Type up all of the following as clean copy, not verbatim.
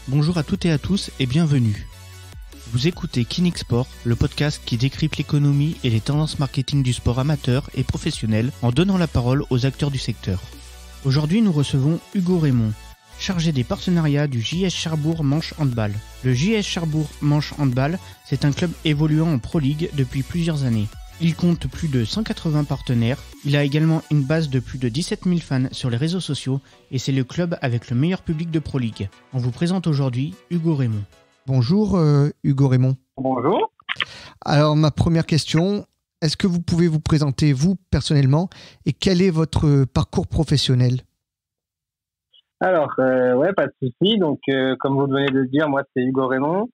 Bonjour à toutes et à tous et bienvenue. Vous écoutez Kinix Sport, le podcast qui décrypte l'économie et les tendances marketing du sport amateur et professionnel en donnant la parole aux acteurs du secteur. Aujourd'hui, nous recevons Hugo Raymond, chargé des partenariats du JS Cherbourg Manche Handball. Le JS Cherbourg Manche Handball, c'est un club évoluant en Pro League depuis plusieurs années. Il compte plus de 180 partenaires, il a également une base de plus de 17 000 fans sur les réseaux sociaux et c'est le club avec le meilleur public de Pro League. On vous présente aujourd'hui Hugo Raymond. Bonjour Hugo Raymond. Bonjour. Alors ma première question, est-ce que vous pouvez vous présenter vous personnellement et quel est votre parcours professionnel ? Alors, ouais, pas de souci. Donc, comme vous venez de le dire, moi c'est Hugo Raymond.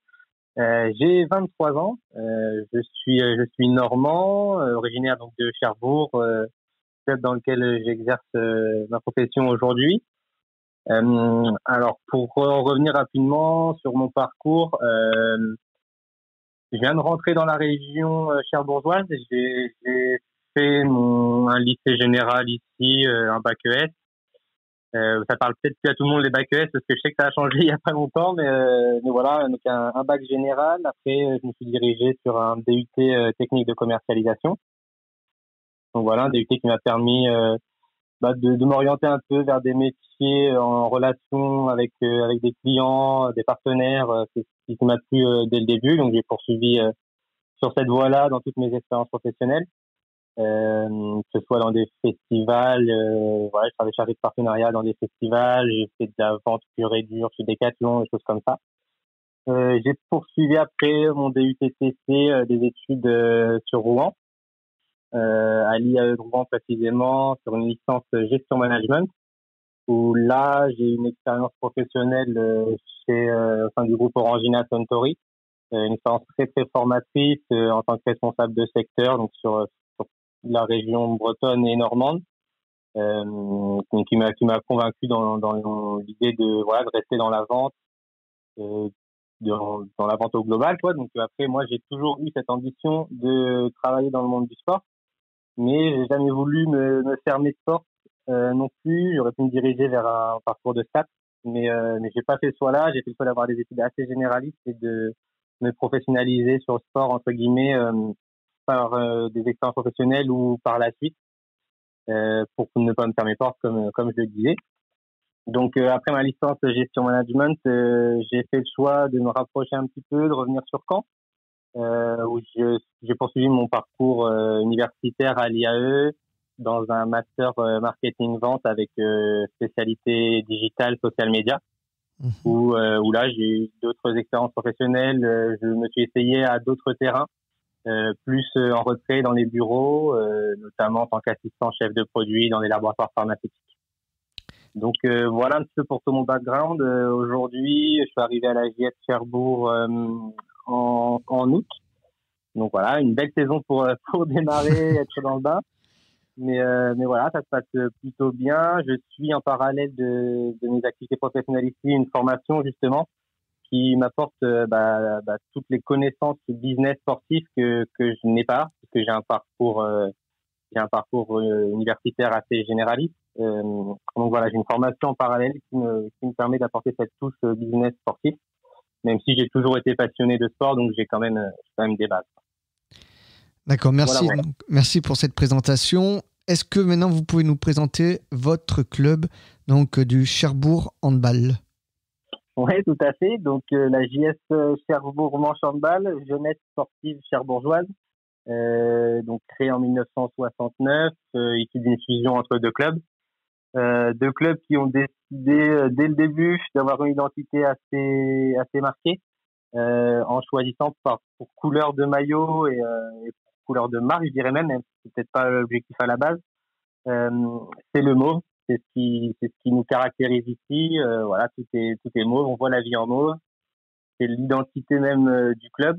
J'ai 23 ans. Je suis normand, originaire donc de Cherbourg, club dans lequel j'exerce ma profession aujourd'hui. Alors, pour revenir rapidement sur mon parcours, je viens de rentrer dans la région cherbourgeoise. J'ai fait un lycée général ici, un bac ES. Ça parle peut-être plus à tout le monde les bacs ES parce que je sais que ça a changé il y a pas longtemps, mais voilà, donc un bac général. Après, je me suis dirigé sur un DUT technique de commercialisation. Donc voilà, un DUT qui m'a permis de m'orienter un peu vers des métiers en relation avec des clients, des partenaires. C'est ce qui m'a plu dès le début. Donc j'ai poursuivi sur cette voie-là dans toutes mes expériences professionnelles. Que ce soit dans des festivals, voilà, je travaille chargé de partenariat dans des festivals, j'ai fait de la vente pure et dure chez Decathlon, des choses comme ça. J'ai poursuivi après mon DUTCC des études sur Rouen, à l'IAE de Rouen précisément, sur une licence gestion management, où là j'ai une expérience professionnelle au sein du groupe Orangina Suntory, une expérience très très formatrice en tant que responsable de secteur, donc sur la région bretonne et normande, donc qui m'a convaincu dans l'idée de rester dans la vente, dans la vente au global, quoi. Donc après, moi j'ai toujours eu cette ambition de travailler dans le monde du sport, mais j'ai jamais voulu me fermer de porte non plus. J'aurais pu me diriger vers un parcours de stats, mais j'ai pas fait ce choix-là. J'ai fait le choix d'avoir des études assez généralistes et de me professionnaliser sur le sport entre guillemets par des expériences professionnelles ou par la suite, pour ne pas me fermer porte comme je le disais. Donc après ma licence gestion management, j'ai fait le choix de me rapprocher un petit peu, de revenir sur Caen, où j'ai poursuivi mon parcours universitaire à l'IAE dans un master marketing vente avec spécialité digitale social media, où là j'ai eu d'autres expériences professionnelles. Je me suis essayé à d'autres terrains, plus en retrait dans les bureaux, notamment en tant qu'assistant chef de produit dans les laboratoires pharmaceutiques. Donc voilà un petit peu pour tout mon background. Aujourd'hui, je suis arrivé à la JS Cherbourg en août. Donc voilà, une belle saison pour démarrer, être dans le bain. Mais voilà, ça se passe plutôt bien. Je suis en parallèle de mes activités professionnelles ici une formation justement qui m'apporte toutes les connaissances business sportif que je n'ai pas, parce que j'ai un parcours universitaire assez généraliste. Donc voilà, j'ai une formation en parallèle qui me permet d'apporter cette touche business sportif, même si j'ai toujours été passionné de sport, donc j'ai quand même des bases. D'accord, merci. Voilà. Donc, merci pour cette présentation. Est-ce que maintenant vous pouvez nous présenter votre club donc du Cherbourg Handball ? Oui, tout à fait. Donc la JS Cherbourg Manche Handball, jeunesse sportive cherbourgeoise, donc créée en 1969, issue d'une fusion entre deux clubs. Deux clubs qui ont décidé dès le début d'avoir une identité assez marquée, en choisissant pour couleur de maillot et pour couleur de marque, je dirais même si c'est peut-être pas l'objectif à la base. C'est le mauve, c'est ce qui nous caractérise ici. Voilà, tout est mauve, on voit la vie en mauve. C'est l'identité même du club.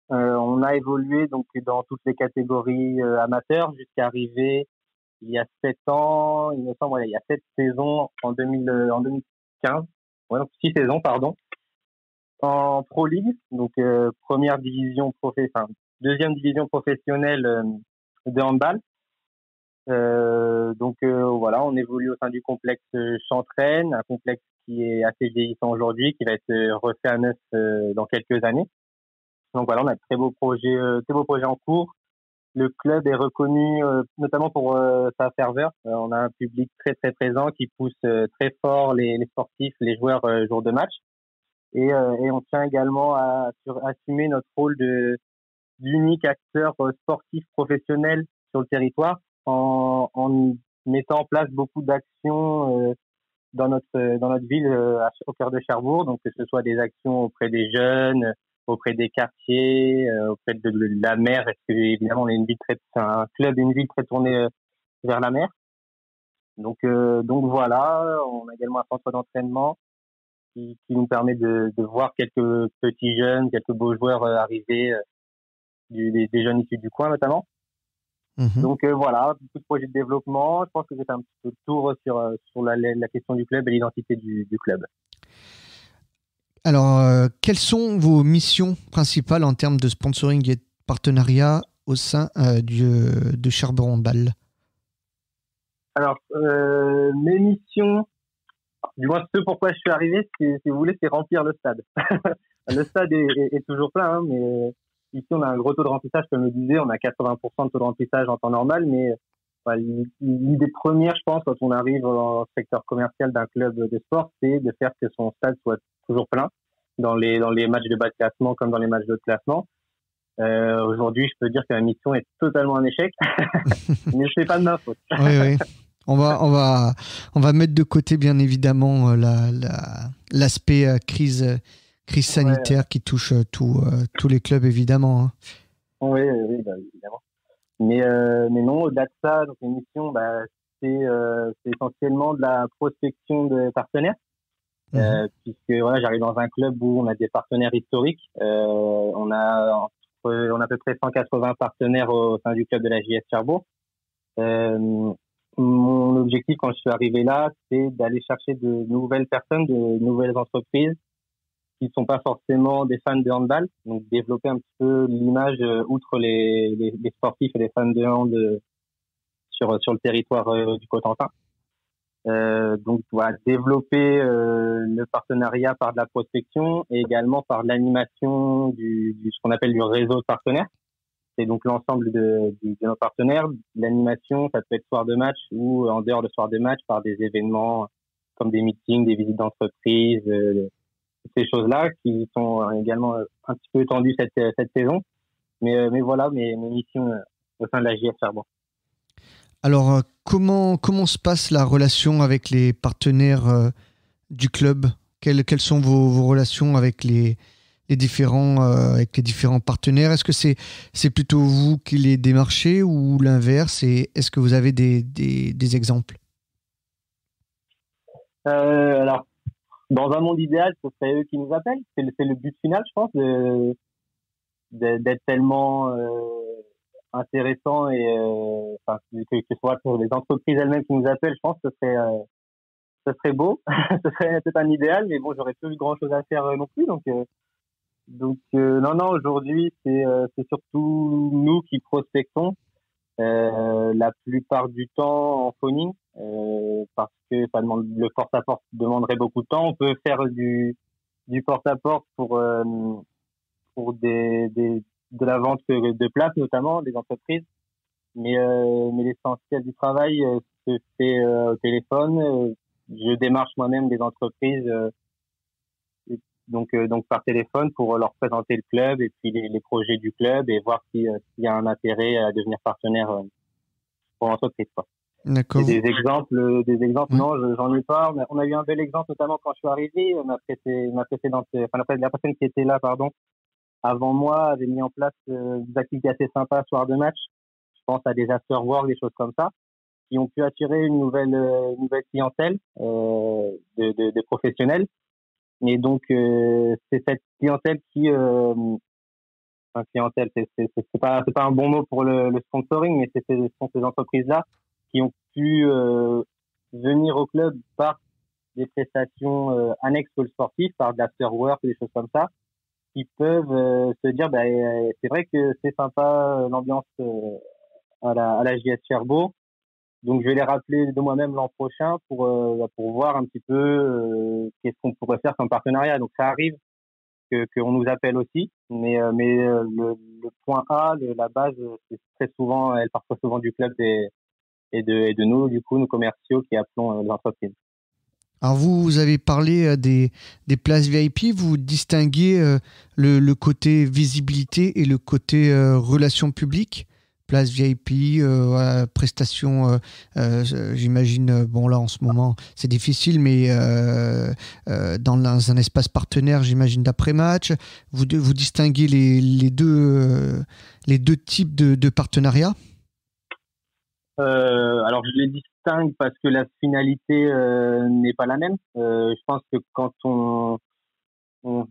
On a évolué donc dans toutes les catégories amateurs jusqu'à arriver il y a 7 ans, il me semble, il y a 7 saisons en 2015, donc 6 saisons, pardon, en Pro League, donc deuxième division professionnelle de handball. Voilà, on évolue au sein du complexe Chantraine, un complexe qui est assez vieillissant aujourd'hui, qui va être refait à neuf dans quelques années. Donc voilà, on a de très beaux projets en cours. Le club est reconnu notamment pour sa ferveur. On a un public très très présent qui pousse très fort les sportifs, les joueurs jour de match. Et on tient également à assumer notre rôle d'unique acteur sportif professionnel sur le territoire en mettant en place beaucoup d'actions dans notre ville au cœur de Cherbourg, donc que ce soit des actions auprès des jeunes, auprès des quartiers, auprès de la mer, parce que évidemment on est c'est un club, une ville très tournée vers la mer. Donc voilà, on a également un centre d'entraînement qui nous permet de voir quelques petits jeunes, quelques beaux joueurs arriver, des jeunes issus du coin notamment. Donc voilà, beaucoup de projets de développement. Je pense que j'ai fait un petit peu le tour sur la question du club et l'identité du club. Alors, quelles sont vos missions principales en termes de sponsoring et de partenariat au sein de Cherbourg Handball? Alors, mes missions, du moins ce pourquoi je suis arrivé, si vous voulez, c'est remplir le stade. Le stade est toujours plein, hein, mais ici on a un gros taux de remplissage, comme je le disais, on a 80% de taux de remplissage en temps normal, mais voilà, l'idée première, je pense, quand on arrive au secteur commercial d'un club de sport, c'est de faire que son stade soit toujours plein dans les matchs de bas de classement comme dans les matchs de haut de classement. Aujourd'hui, je peux dire que ma mission est totalement un échec, mais c'est pas de ma faute. Oui. On va mettre de côté, bien évidemment, l'aspect crise sanitaire qui touche tous les clubs, évidemment. Hein. Oui, évidemment. Mais non, au-delà de ça, donc l'émission, c'est essentiellement de la prospection de partenaires, puisque voilà, j'arrive dans un club où on a des partenaires historiques. On a à peu près 180 partenaires au sein du club de la JS Cherbourg. Mon objectif quand je suis arrivé là, c'est d'aller chercher de nouvelles personnes, de nouvelles entreprises qui ne sont pas forcément des fans de handball, donc développer un petit peu l'image outre les sportifs et les fans de hand sur le territoire du Cotentin. Donc voilà, développer le partenariat par de la prospection et également par l'animation du ce qu'on appelle du réseau de partenaires. C'est donc l'ensemble de nos partenaires. L'animation, ça peut être soir de match ou en dehors de soir de match par des événements comme des meetings, des visites d'entreprise, ces choses-là qui sont également un petit peu étendues cette saison. Mais voilà mes missions au sein de la JS Cherbourg. Alors, comment se passe la relation avec les partenaires du club? Quelles sont vos relations avec les différents partenaires? Est-ce que c'est plutôt vous qui les démarchez ou l'inverse? Et est-ce que vous avez des exemples? Alors, dans un monde idéal, ce serait eux qui nous appellent. C'est le but final, je pense, d'être tellement intéressant et que ce soit pour les entreprises elles-mêmes qui nous appellent. Je pense que ce serait beau. Ce serait peut-être un idéal, mais bon, j'aurais plus grand chose à faire non plus. Donc non, aujourd'hui, c'est surtout nous qui prospectons la plupart du temps en phoning, parce que ça demande, le porte-à-porte demanderait beaucoup de temps. On peut faire du porte-à-porte pour de la vente de places, notamment des entreprises, mais l'essentiel du travail se fait au téléphone. Je démarche moi-même des entreprises donc par téléphone pour leur présenter le club et puis les projets du club et voir s'il y a un intérêt à devenir partenaire pour l'entreprise, quoi. D'accord. Et des exemples, oui. Non, j'en ai pas. On a eu un bel exemple, notamment quand je suis arrivé. La personne qui était là, pardon, avant moi, avait mis en place des activités assez sympas, soir de match. Je pense à des after-work, des choses comme ça, qui ont pu attirer une nouvelle clientèle de professionnels. Et donc, c'est cette clientèle clientèle, c'est pas un bon mot pour le sponsoring, mais ce sont ces entreprises-là qui ont pu venir au club par des prestations annexes au sportif, par de l'after-work, des choses comme ça, qui peuvent se dire, c'est vrai que c'est sympa l'ambiance à la JS Cherbourg, Donc, je vais les rappeler de moi-même l'an prochain pour voir un petit peu qu'est-ce qu'on pourrait faire comme partenariat. Donc, ça arrive qu'on nous appelle aussi, mais le point A, la base, c'est très souvent, elle part très souvent du club et de nous, du coup, nous commerciaux qui appelons les entreprises. Alors vous avez parlé des places VIP, vous distinguez le côté visibilité et le côté relations publiques. Place VIP, voilà, prestations, j'imagine, bon là en ce moment c'est difficile, mais dans un espace partenaire, j'imagine d'après-match, vous distinguez les deux types de partenariats. Alors je les distingue parce que la finalité n'est pas la même. Je pense que quand on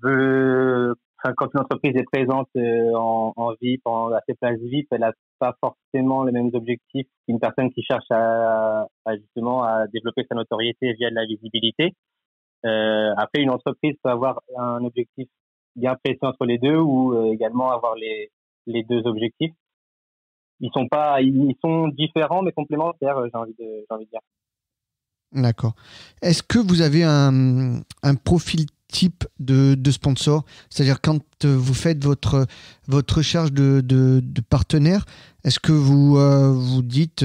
veut, enfin quand une entreprise est présente en VIP, à ses places VIP, elle a pas forcément les mêmes objectifs qu'une personne qui cherche à justement à développer sa notoriété via de la visibilité. Après, une entreprise peut avoir un objectif bien précis entre les deux ou également avoir les deux objectifs. Ils sont différents mais complémentaires, j'ai envie de dire. D'accord. Est-ce que vous avez un profil type de sponsor? C'est-à-dire quand vous faites votre recherche de partenaire, est-ce que vous dites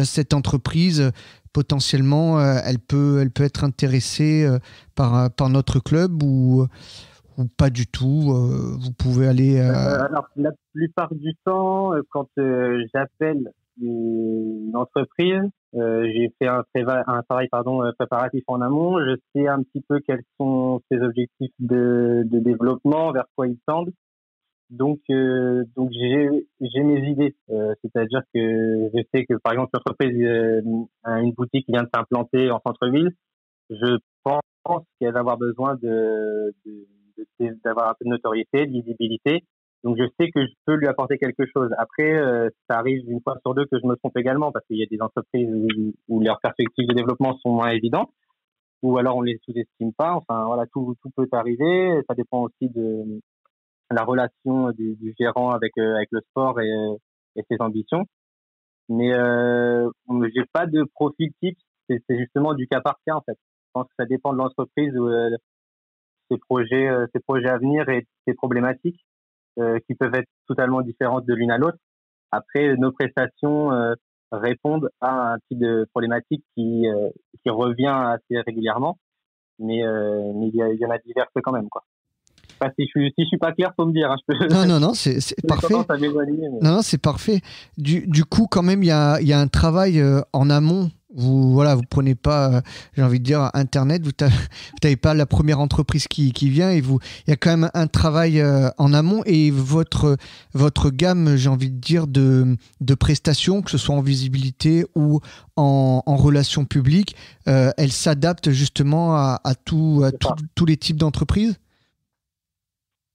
cette entreprise potentiellement elle peut être intéressée par notre club ou pas du tout, vous pouvez aller... Alors, la plupart du temps, quand j'appelle une entreprise, j'ai fait un travail préparatif en amont. Je sais un petit peu quels sont ses objectifs de développement, vers quoi ils tendent. Donc j'ai mes idées. C'est-à-dire que je sais que, par exemple, l'entreprise a une boutique qui vient de s'implanter en centre-ville. Je pense qu'elle va avoir besoin d'avoir un peu de notoriété, de visibilité. Donc, je sais que je peux lui apporter quelque chose. Après, ça arrive une fois sur deux que je me trompe également parce qu'il y a des entreprises où leurs perspectives de développement sont moins évidentes ou alors on les sous-estime pas. Enfin, voilà, tout peut arriver. Ça dépend aussi de la relation du gérant avec le sport et ses ambitions. Mais j'ai pas de profil type. C'est justement du cas par cas, en fait. Je pense que ça dépend de l'entreprise ou ses projets à venir et ses problématiques qui peuvent être totalement différentes de l'une à l'autre. Après, nos prestations répondent à un type de problématique qui revient assez régulièrement, mais il y en a diverses quand même, quoi. Enfin, si je suis pas clair, faut me dire. Hein, non, c'est parfait. Non, c'est parfait. Du coup, quand même, il y a un travail en amont. Vous prenez pas, j'ai envie de dire, Internet. Vous n'avez pas la première entreprise qui vient et il y a quand même un travail en amont et votre gamme, j'ai envie de dire, de prestations, que ce soit en visibilité ou en relations publiques, elle s'adapte justement à tous les types d'entreprises.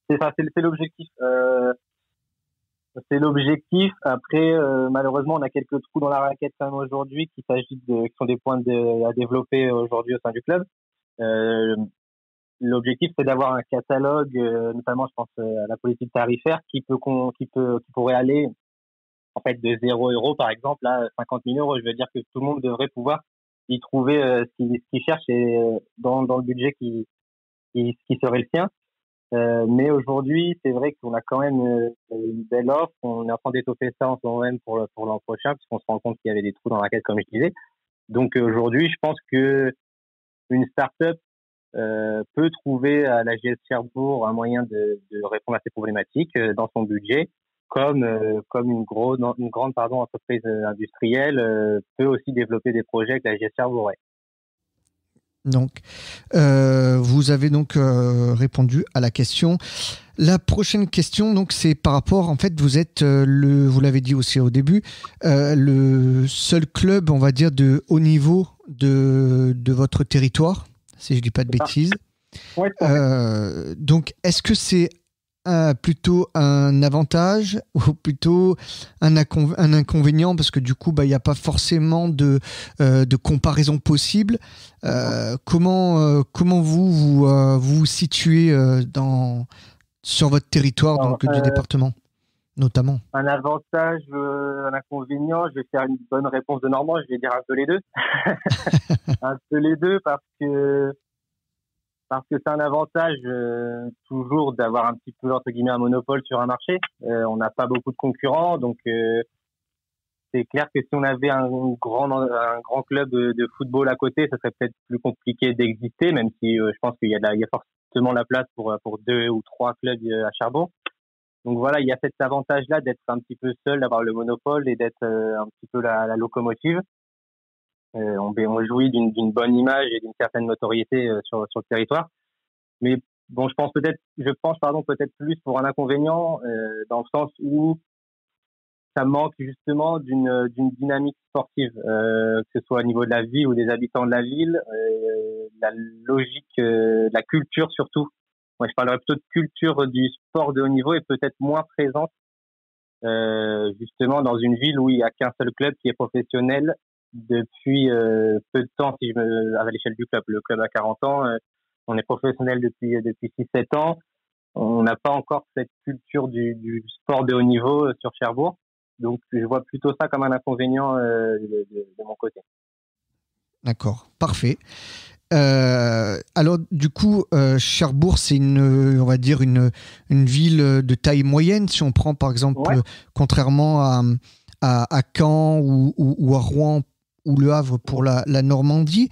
C'est ça, c'est l'objectif. C'est l'objectif. Après, malheureusement, on a quelques trous dans la raquette quand même aujourd'hui qui sont des points à développer aujourd'hui au sein du club. L'objectif, c'est d'avoir un catalogue, notamment, je pense à la politique tarifaire, qui pourrait aller, en fait, de 0 € par exemple à 50 000 €. Je veux dire que tout le monde devrait pouvoir y trouver ce qu'il cherche et dans le budget qui serait le sien. Mais aujourd'hui, c'est vrai qu'on a quand même une belle offre. On est en train d'étoffer ça en ce moment même pour l'an prochain, puisqu'on se rend compte qu'il y avait des trous dans la raquette, comme je disais. Donc aujourd'hui, je pense que une start-up peut trouver à la GS Cherbourg un moyen de répondre à ces problématiques dans son budget, comme une grande entreprise industrielle peut aussi développer des projets avec la GS Cherbourg. Ouais. Donc, vous avez donc répondu à la question. La prochaine question, donc, c'est par rapport, en fait, vous êtes vous l'avez dit aussi au début, le seul club, on va dire, de haut niveau de votre territoire, si je dis pas de bêtises. Ouais, donc, est-ce que c'est plutôt un avantage ou plutôt un inconvénient parce que du coup il n'y a pas forcément de comparaison possible. Comment vous situez sur votre territoire du département? notamment. Un avantage, un inconvénient, je vais faire une bonne réponse de Normand, je vais dire un peu les deux. Un peu les deux parce que c'est un avantage toujours d'avoir un petit peu entre guillemets un monopole sur un marché. On n'a pas beaucoup de concurrents, donc c'est clair que si on avait un grand club de football à côté, ça serait peut-être plus compliqué d'exister, même si je pense qu'il y a forcément la place pour 2 ou 3 clubs à Cherbourg. Donc voilà, il y a cet avantage-là d'être un petit peu seul, d'avoir le monopole et d'être un petit peu la locomotive. On jouit d'une bonne image et d'une certaine notoriété sur le territoire. Mais bon, je pense peut-être plus pour un inconvénient, dans le sens où ça manque justement d'une dynamique sportive, que ce soit au niveau de la ville ou des habitants de la ville, la logique, la culture surtout. Moi, je parlerais plutôt de culture du sport de haut niveau et peut-être moins présente, justement dans une ville où il y a qu'un seul club qui est professionnel depuis peu de temps, à l'échelle du club. Le club a 40 ans, on est professionnel depuis 6-7 ans. On n'a pas encore cette culture du sport de haut niveau sur Cherbourg. Donc, je vois plutôt ça comme un inconvénient de mon côté. D'accord, parfait. Alors, du coup, Cherbourg, c'est on va dire une ville de taille moyenne. Si on prend, par exemple, contrairement à Caen ou à Rouen ou Le Havre pour la Normandie.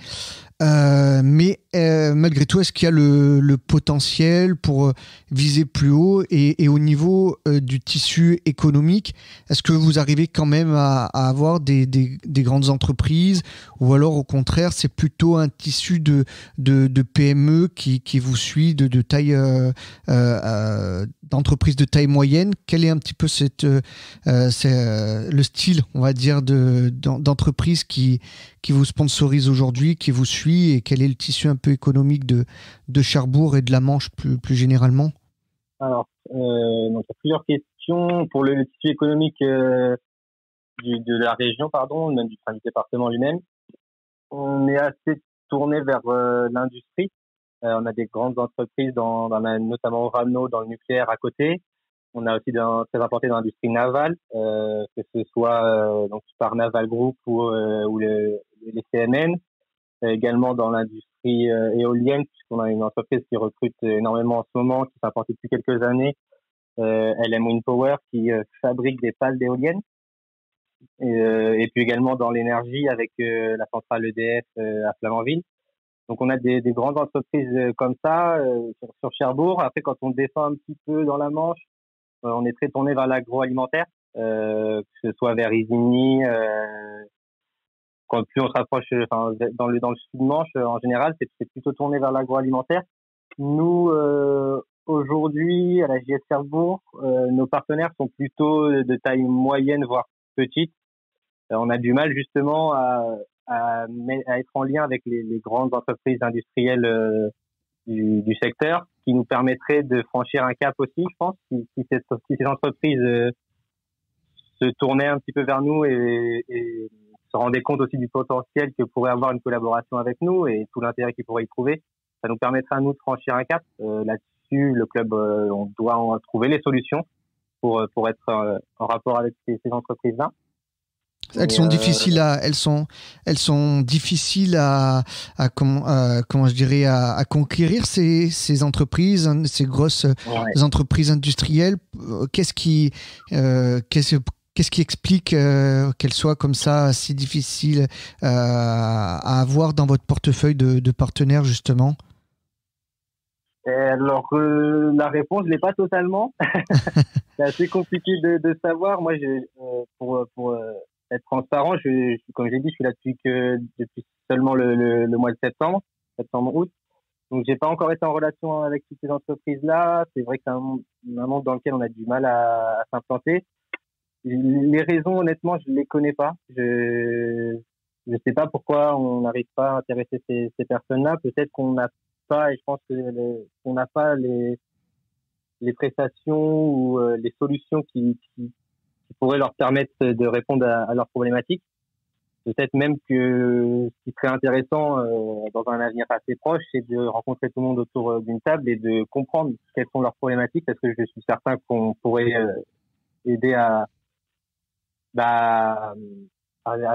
Mais malgré tout, est-ce qu'il y a le potentiel pour viser plus haut et au niveau du tissu économique, est-ce que vous arrivez quand même à avoir des grandes entreprises ou alors au contraire, c'est plutôt un tissu de PME qui vous suit de taille d'entreprise de taille moyenne? Quel est un petit peu le style, on va dire, d'entreprise qui vous sponsorise aujourd'hui, qui vous suit, et quel est le tissu un peu économique de Cherbourg et de la Manche plus généralement? Alors, donc, il y a plusieurs questions. Pour le tissu économique de la région, même du département lui-même, on est assez tourné vers l'industrie. On a des grandes entreprises notamment Orano, dans le nucléaire à côté. On a aussi très implanté dans l'industrie navale, que ce soit donc par Naval Group ou les CMN. Également dans l'industrie éolienne, puisqu'on a une entreprise qui recrute énormément en ce moment, qui s'est implantée depuis quelques années, LM Wind Power, qui fabrique des pales d'éoliennes. Et puis également dans l'énergie avec la centrale EDF à Flamanville. Donc on a des grandes entreprises comme ça sur Cherbourg. Après, quand on descend un petit peu dans la Manche, on est très tourné vers l'agroalimentaire, que ce soit vers Isigny. Quand plus on se rapproche, dans le sud-Manche, en général, c'est plutôt tourné vers l'agroalimentaire. Nous, aujourd'hui, à la JS Cherbourg, nos partenaires sont plutôt de taille moyenne, voire petite. On a du mal justement à être en lien avec les grandes entreprises industrielles du secteur, qui nous permettrait de franchir un cap aussi, je pense, si ces entreprises se tournaient un petit peu vers nous et se rendaient compte aussi du potentiel que pourrait avoir une collaboration avec nous et tout l'intérêt qu'ils pourraient y trouver. Ça nous permettrait à nous de franchir un cap. Là-dessus, le club, on doit en trouver les solutions pour être en rapport avec ces entreprises-là. Elles sont difficiles comment je dirais, à conquérir ces entreprises, ces grosses entreprises industrielles. Qu'est-ce qui explique qu'elles soient comme ça si difficiles à avoir dans votre portefeuille de partenaires, justement? Alors, la réponse, je l'ai pas totalement. C'est assez compliqué de savoir. Moi, pour être transparent, comme j'ai dit, je suis là depuis seulement le mois de septembre-août. Donc, j'ai pas encore été en relation avec toutes ces entreprises-là. C'est vrai que c'est un monde dans lequel on a du mal à s'implanter. Les raisons, honnêtement, je les connais pas. Je sais pas pourquoi on n'arrive pas à intéresser ces personnes-là. Peut-être qu'on n'a pas, et je pense qu'on n'a pas les prestations ou les solutions qui pourraient leur permettre de répondre à leurs problématiques. Peut-être même que ce qui serait intéressant dans un avenir assez proche, c'est de rencontrer tout le monde autour d'une table et de comprendre quelles sont leurs problématiques, parce que je suis certain qu'on pourrait aider à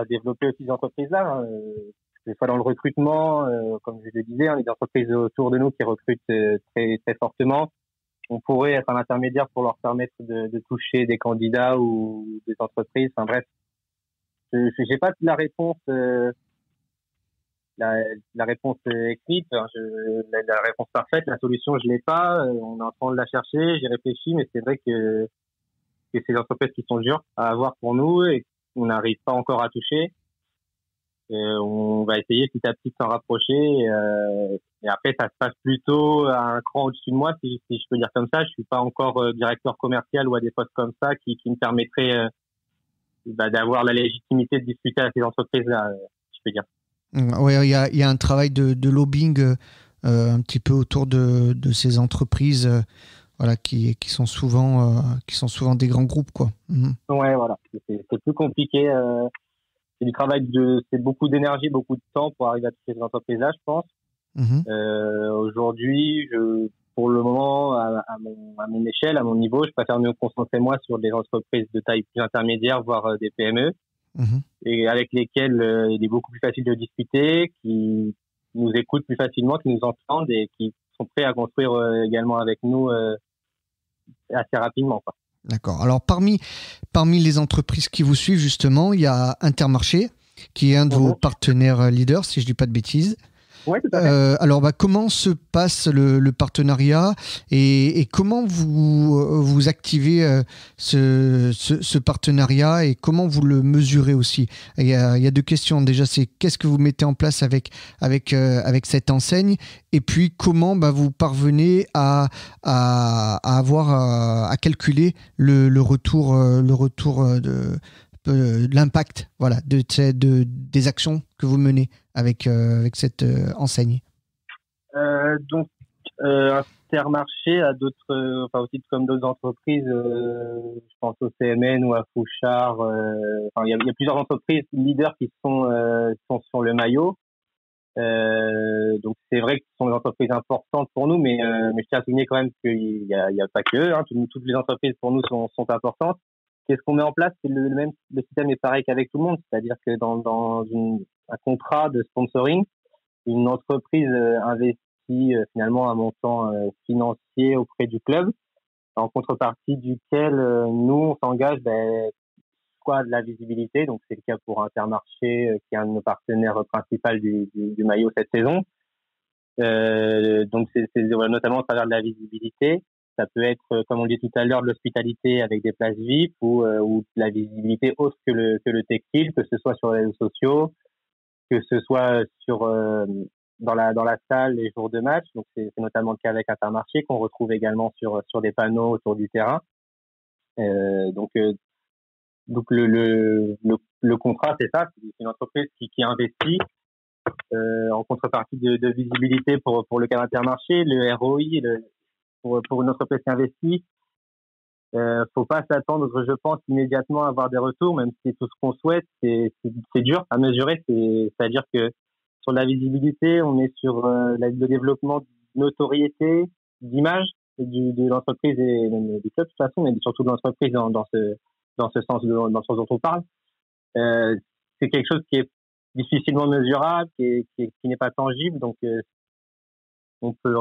développer aussi ces entreprises-là, hein, que ce soit dans le recrutement, comme je le disais, hein, les entreprises autour de nous qui recrutent très très fortement. On pourrait être un intermédiaire pour leur permettre de toucher des candidats ou des entreprises. Enfin bref, je j'ai pas la réponse la réponse écrite, hein, la réponse parfaite, la solution je l'ai pas. On est en train de la chercher, j'y réfléchis, mais c'est vrai que c'est des entreprises qui sont dures à avoir pour nous et qu'on n'arrive pas encore à toucher. On va essayer petit à petit de s'en rapprocher. Et après, ça se passe plutôt à un cran au-dessus de moi, si je peux dire comme ça. Je suis pas encore directeur commercial ou à des postes comme ça qui me permettraient d'avoir la légitimité de discuter avec ces entreprises-là, je peux dire. Oui, il y a un travail de lobbying un petit peu autour de ces entreprises voilà, qui sont souvent des grands groupes, quoi. Mhm. Ouais, voilà. C'est plus compliqué. C'est du travail c'est beaucoup d'énergie, beaucoup de temps pour arriver à toucher ces entreprises-là, je pense. Mhm. Aujourd'hui, pour le moment, à mon échelle, à mon niveau, je préfère me concentrer moi sur des entreprises de taille plus intermédiaire, voire des PME, Mhm. et avec lesquelles il est beaucoup plus facile de discuter, qui nous écoutent plus facilement, qui nous entendent et qui sont prêts à construire également avec nous assez rapidement, quoi. D'accord. Alors, parmi les entreprises qui vous suivent, justement, il y a Intermarché, qui est un de vos partenaires leaders, si je ne dis pas de bêtises. Oui, tout à fait. Alors, comment se passe le partenariat et comment vous activez ce partenariat et comment vous le mesurez aussi? Il y a deux questions. Déjà, c'est qu'est-ce que vous mettez en place avec cette enseigne et puis comment vous parvenez à avoir à calculer le retour de l'impact, voilà, des actions que vous menez avec cette enseigne. Donc, Intermarché a d'autres, enfin aussi comme d'autres entreprises, je pense au CMN ou à Fouchard. Enfin, il y a plusieurs entreprises leaders qui sont sur le maillot. Donc c'est vrai que ce sont des entreprises importantes pour nous, mais je tiens à souligner quand même qu'il y a pas que eux, hein, toutes les entreprises pour nous sont importantes. Qu'est-ce qu'on met en place? C'est le système est pareil qu'avec tout le monde, c'est-à-dire que dans un contrat de sponsoring, une entreprise investit finalement un montant financier auprès du club, en contrepartie duquel nous on s'engage soit de la visibilité, donc c'est le cas pour Intermarché qui est un de nos partenaires principaux du maillot cette saison. Donc c'est notamment à travers de la visibilité. Ça peut être, comme on dit tout à l'heure, de l'hospitalité avec des places VIP ou de la visibilité autre que le textile, que ce soit sur les réseaux sociaux, que ce soit dans la salle les jours de match. Donc c'est notamment le cas avec Intermarché qu'on retrouve également sur des panneaux autour du terrain. Donc le contrat c'est ça, c'est une entreprise qui investit en contrepartie de visibilité pour le cas d'Intermarché, le ROI, pour une entreprise qui investit. Faut pas s'attendre, je pense, immédiatement à avoir des retours, même si c'est tout ce qu'on souhaite. C'est dur à mesurer. C'est-à-dire que sur la visibilité, on est sur le développement de notoriété, d'image de l'entreprise et même du club de toute façon, mais surtout de l'entreprise dans ce sens dont on parle. C'est quelque chose qui est difficilement mesurable, qui n'est pas tangible, donc on peut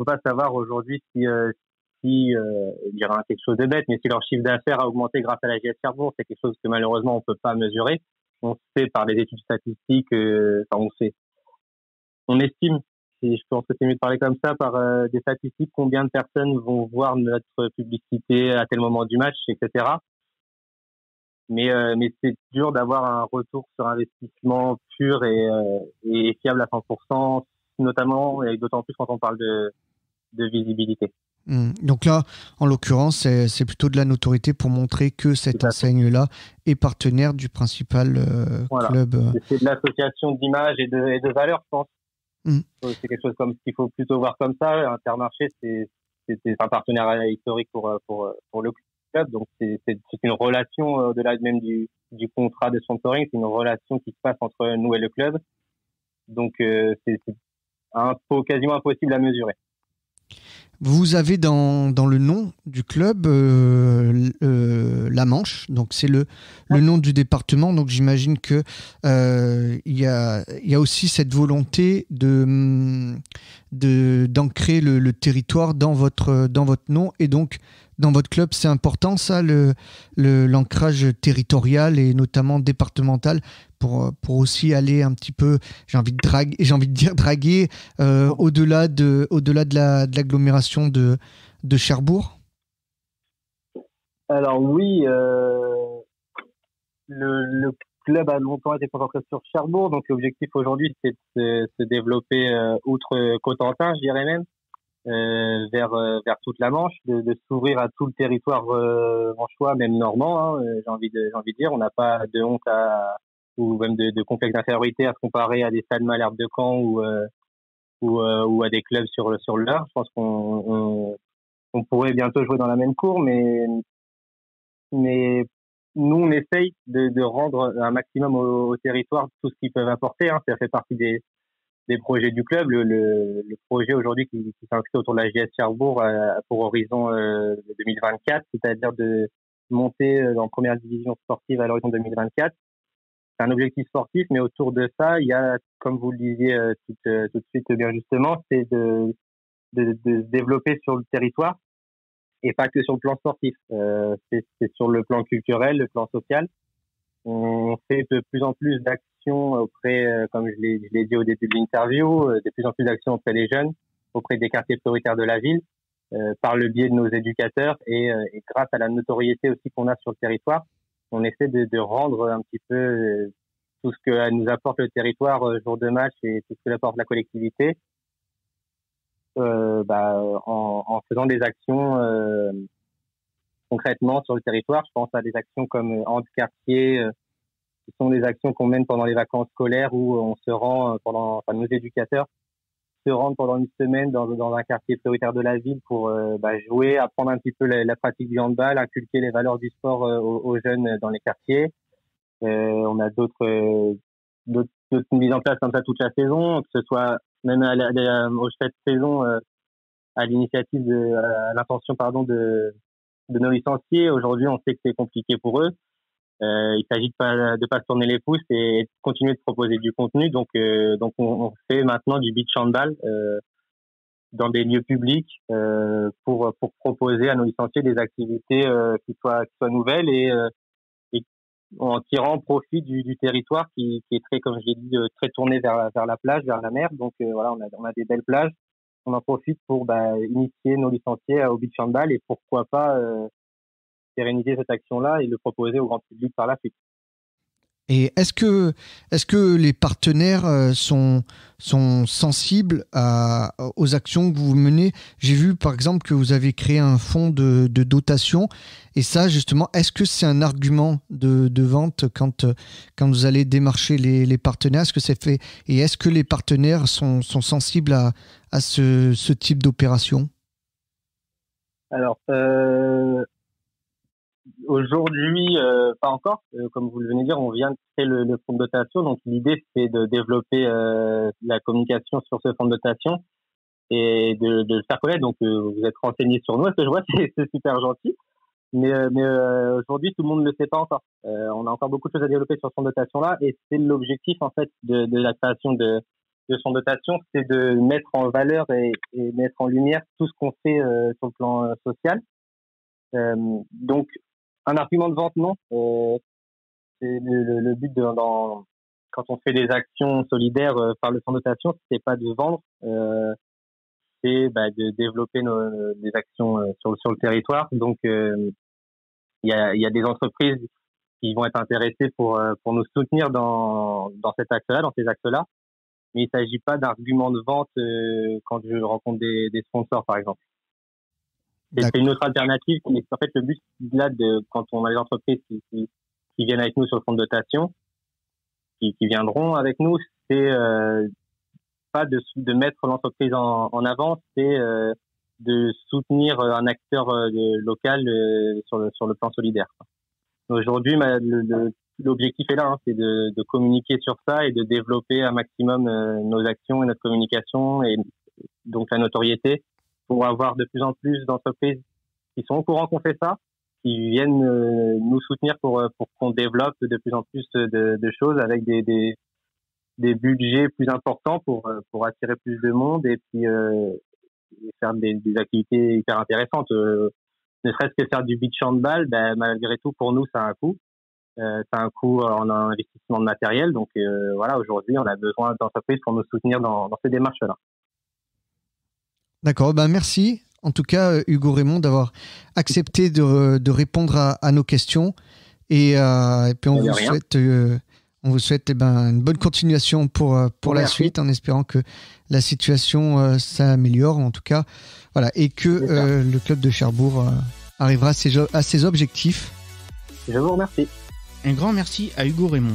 pas savoir aujourd'hui si je dirais quelque chose de bête, mais si leur chiffre d'affaires a augmenté grâce à la JS Cherbourg, c'est quelque chose que malheureusement on peut pas mesurer. On sait par les études statistiques, on estime, si je pense que c'est mieux de parler comme ça, par des statistiques, combien de personnes vont voir notre publicité à tel moment du match, etc. Mais c'est dur d'avoir un retour sur investissement pur et fiable à 100%, notamment et d'autant plus quand on parle de visibilité. Donc là, en l'occurrence, c'est plutôt de la notoriété pour montrer que cette enseigne-là est partenaire du principal club. C'est de l'association d'image et de valeur, je pense. C'est quelque chose comme qu'il faut plutôt voir comme ça. Intermarché, c'est un partenaire historique pour le club, donc c'est une relation au-delà même du contrat de sponsoring, c'est une relation qui se passe entre nous et le club. Donc c'est quasiment impossible à mesurer. Vous avez dans le nom du club la Manche, donc c'est le nom du département. Donc j'imagine que il y a aussi cette volonté d'ancrer le territoire dans votre nom, et donc dans votre club. C'est important ça, l'ancrage territorial et notamment départemental, pour aussi aller un petit peu, j'ai envie de dire draguer au-delà de l'agglomération de Cherbourg. Alors oui, le club a longtemps été concentré sur Cherbourg, donc l'objectif aujourd'hui c'est de se développer outre Cotentin, je dirais même, vers toute la Manche, de s'ouvrir à tout le territoire manchois, même normand, hein, j'ai envie de dire. On n'a pas de honte ou même de complexe d'infériorité à se comparer à des Stades Malherbe de Caen ou à des clubs sur l'Eure. Je pense qu'on pourrait bientôt jouer dans la même cour, mais nous on essaye de rendre un maximum au territoire tout ce qu'ils peuvent apporter, hein. Ça fait partie des projets du club. Le projet aujourd'hui qui s'inscrit autour de la JS Cherbourg pour horizon 2024, c'est-à-dire de monter en première division sportive à l'horizon 2024. C'est un objectif sportif, mais autour de ça, il y a, comme vous le disiez tout de suite bien justement, c'est de se développer sur le territoire, et pas que sur le plan sportif. C'est sur le plan culturel, le plan social. On fait de plus en plus d'actions auprès, comme je l'ai dit au début de l'interview, de plus en plus d'actions auprès des jeunes, auprès des quartiers prioritaires de la ville, par le biais de nos éducateurs et grâce à la notoriété aussi qu'on a sur le territoire. On essaie de rendre un petit peu tout ce que nous apporte le territoire jour de match et tout ce que apporte la collectivité, en faisant des actions concrètement sur le territoire. Je pense à des actions comme Hand Quartier, qui sont des actions qu'on mène pendant les vacances scolaires, où on se rend nos éducateurs se rendent pendant une semaine dans un quartier prioritaire de la ville pour jouer, apprendre un petit peu la pratique du handball, inculquer les valeurs du sport aux jeunes dans les quartiers. On a d'autres mises en place comme ça toute la saison, que ce soit même au cette saison à l'initiative à l'intention de nos licenciés. Aujourd'hui, on sait que c'est compliqué pour eux. Il s'agit de pas se tourner les pouces et de continuer de proposer du contenu. Donc on fait maintenant du beach handball dans des lieux publics pour proposer à nos licenciés des activités qui soient nouvelles et en tirant profit du territoire qui est très, comme je l'ai dit, très tourné vers la plage, vers la mer. Donc voilà, on a des belles plages. On en profite pour initier nos licenciés au beach handball et pourquoi pas pérenniser cette action-là et le proposer au grand public par la suite. Et est-ce que les partenaires sont sensibles aux actions que vous menez? J'ai vu par exemple que vous avez créé un fonds de dotation, et ça justement, est-ce que c'est un argument de vente quand vous allez démarcher les partenaires? Est-ce que c'est fait? Et est-ce que les partenaires sont sensibles à ce type d'opération? Alors aujourd'hui, pas encore. Comme vous le venez de dire, on vient de créer le fonds de dotation. Donc l'idée, c'est de développer la communication sur ce fonds de dotation et de le faire connaître. Donc vous êtes renseignés sur nous, à ce que je vois, c'est super gentil. Mais aujourd'hui, tout le monde ne le sait pas encore. On a encore beaucoup de choses à développer sur ce fonds de dotation-là, et c'est l'objectif en fait de la création de ce fonds de dotation, c'est de mettre en valeur et mettre en lumière tout ce qu'on fait sur le plan social. Donc un argument de vente, non. C'est le but quand on fait des actions solidaires par le fonds de dotation, c'est pas de vendre, c'est de développer des actions sur le territoire. Donc il y a des entreprises qui vont être intéressées pour nous soutenir dans cet axe-là, dans ces axes-là. Mais il s'agit pas d'argument de vente quand je rencontre des sponsors, par exemple. C'est une autre alternative. En fait, le but là, quand on a les entreprises qui viennent avec nous sur le fonds de dotation, qui viendront avec nous, c'est pas de mettre l'entreprise en avant, c'est de soutenir un acteur local sur le plan solidaire. Aujourd'hui, l'objectif est là, hein, c'est de communiquer sur ça et de développer un maximum nos actions et notre communication, et donc la notoriété pour avoir de plus en plus d'entreprises qui sont au courant qu'on fait ça, qui viennent nous soutenir pour qu'on développe de plus en plus de choses avec des budgets plus importants pour attirer plus de monde et puis faire des activités hyper intéressantes. Ne serait-ce que faire du beach handball, malgré tout, pour nous, ça a un coût. Ça a un coût en investissement de matériel. Donc voilà, aujourd'hui, on a besoin d'entreprises pour nous soutenir dans ces démarches-là. D'accord, merci. En tout cas, Hugo Raymond, d'avoir accepté de répondre à nos questions. Et puis on vous souhaite une bonne continuation pour la suite, en espérant que la situation s'améliore, en tout cas, voilà, et que le club de Cherbourg arrivera à ses objectifs. Je vous remercie. Un grand merci à Hugo Raymond.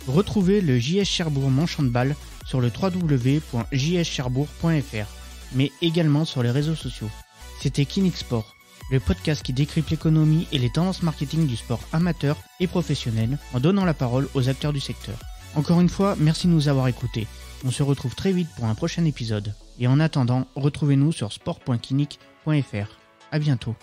Retrouvez le JS Cherbourg Manche Handball sur le www.jscherbourg.fr, mais également sur les réseaux sociaux. C'était Kinix Sport, le podcast qui décrypte l'économie et les tendances marketing du sport amateur et professionnel en donnant la parole aux acteurs du secteur. Encore une fois, merci de nous avoir écoutés. On se retrouve très vite pour un prochain épisode. Et en attendant, retrouvez-nous sur sport.kinix.fr. À bientôt.